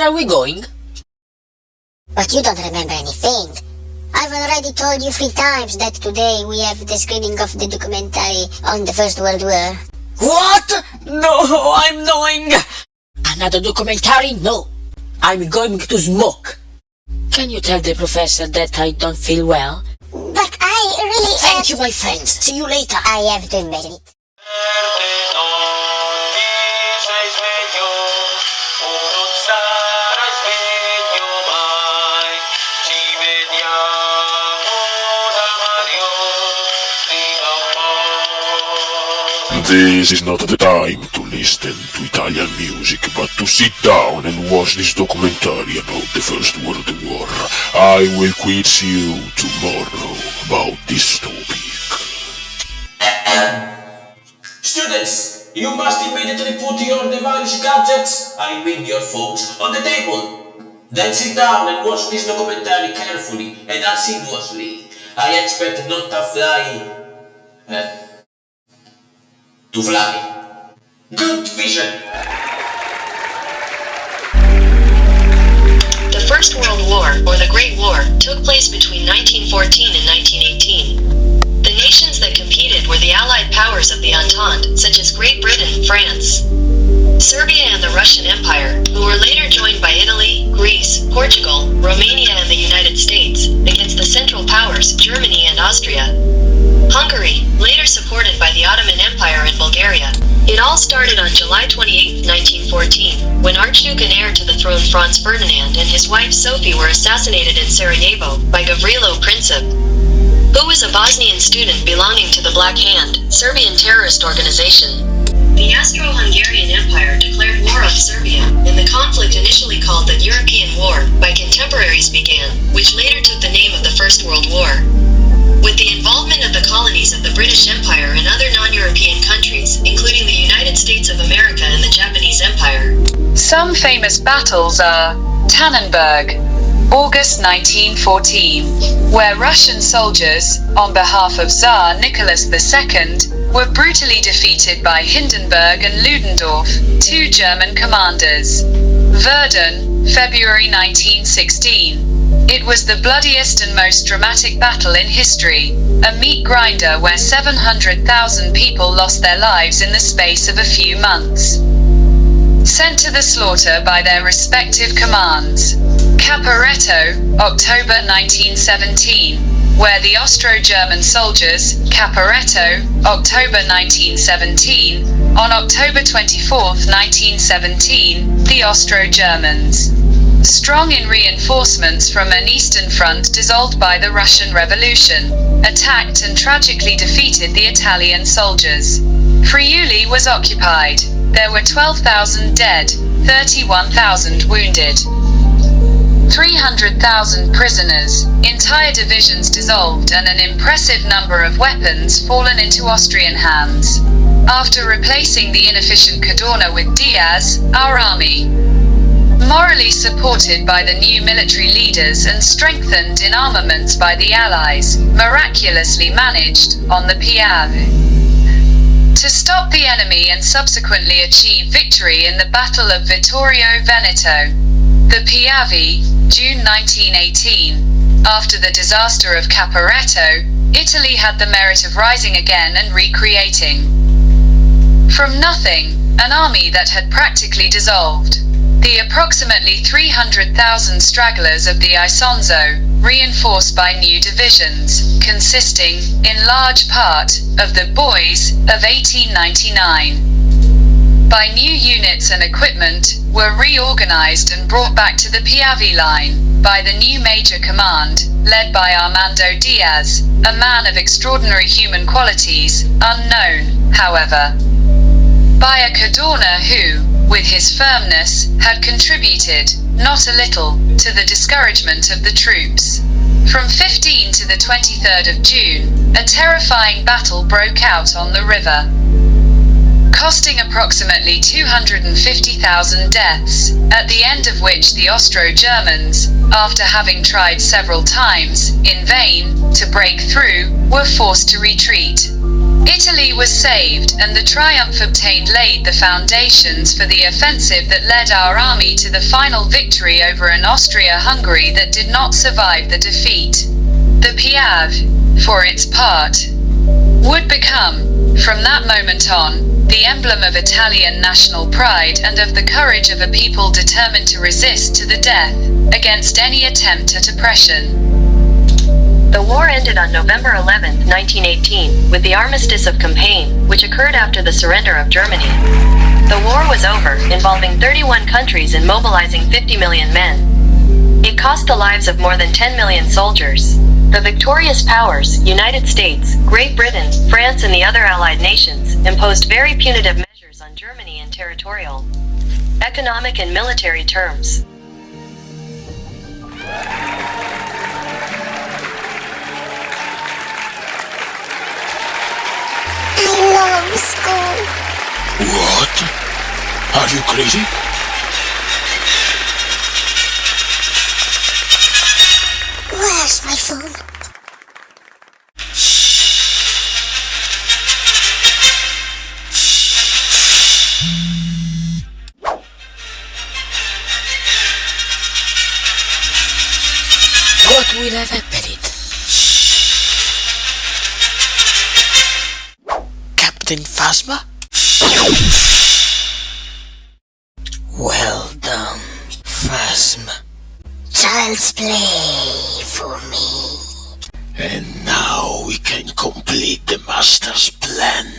are we going? But you don't remember anything. I've already told you 3 times that today we have the screening of the documentary on the First World War. What? No, I'm going. Another documentary? No. I'm going to smoke. Can you tell the professor that I don't feel well? But I really Thank you, my friends. See you later. I have to admit it. This is not the time to listen to Italian music, but to sit down and watch this documentary about the First World War. I will quiz you tomorrow about this topic. Students, you must immediately put your device gadgets, I mean your phones, on the table. Then sit down and watch this documentary carefully and assiduously. I expect not to fly. To fly. Good vision! The First World War, or the Great War, took place between 1914 and 1918. The nations that competed were the Allied powers of the Entente, such as Great Britain, France, Serbia and the Russian Empire, who were later joined by Italy, Greece, Portugal, Romania and the United States, against the Central Powers, Germany and Austria. Hungary, later supported by the Ottoman Empire and Bulgaria. It all started on July 28, 1914, when Archduke and heir to the throne Franz Ferdinand and his wife Sophie were assassinated in Sarajevo by Gavrilo Princip, who was a Bosnian student belonging to the Black Hand, Serbian terrorist organization. The Austro-Hungarian Empire declared war on Serbia, and the conflict initially called the European War by contemporaries began, which later took the name of the First World War. With the involvement of the colonies of the British Empire and other non-European countries, including the United States of America and the Japanese Empire. Some famous battles are Tannenberg, August 1914, where Russian soldiers, on behalf of Tsar Nicholas II, were brutally defeated by Hindenburg and Ludendorff, 2 German commanders. Verdun, February 1916. It was the bloodiest and most dramatic battle in history, a meat grinder where 700,000 people lost their lives in the space of a few months, sent to the slaughter by their respective commands. Caporetto, October 1917, where the Austro-German soldiers, Caporetto, October 1917, on October 24, 1917, the Austro-Germans, strong in reinforcements from an eastern front dissolved by the Russian Revolution, attacked and tragically defeated the Italian soldiers. Friuli was occupied. There were 12,000 dead, 31,000 wounded, 300,000 prisoners, entire divisions dissolved and an impressive number of weapons fallen into Austrian hands. After replacing the inefficient Cadorna with Diaz, our army, morally supported by the new military leaders and strengthened in armaments by the Allies, miraculously managed, on the Piave, to stop the enemy and subsequently achieve victory in the Battle of Vittorio Veneto. The Piave, June 1918. After the disaster of Caporetto, Italy had the merit of rising again and recreating, from nothing, an army that had practically dissolved. The approximately 300,000 stragglers of the Isonzo, reinforced by new divisions, consisting, in large part, of the boys of 1899. By new units and equipment, were reorganized and brought back to the Piave line, by the new major command, led by Armando Diaz, a man of extraordinary human qualities, unknown, however, by a Cadorna who, with his firmness, had contributed, not a little, to the discouragement of the troops. From 15 to the 23rd of June, a terrifying battle broke out on the river, costing approximately 250,000 deaths, at the end of which the Austro-Germans, after having tried several times, in vain, to break through, were forced to retreat. Italy was saved, and the triumph obtained laid the foundations for the offensive that led our army to the final victory over an Austria-Hungary that did not survive the defeat. The Piave, for its part, would become, from that moment on, the emblem of Italian national pride and of the courage of a people determined to resist to the death against any attempt at oppression. The war ended on November 11, 1918, with the Armistice of Compiègne, which occurred after the surrender of Germany. The war was over, involving 31 countries and mobilizing 50 million men. It cost the lives of more than 10 million soldiers. The victorious powers, United States, Great Britain, France and the other Allied nations, imposed very punitive measures on Germany in territorial, economic and military terms. I love school. What? Are you crazy? Where's my phone? What will have happened? Captain Phasma? Well done, Phasma. Child's play for me. And now we can complete the Master's plan.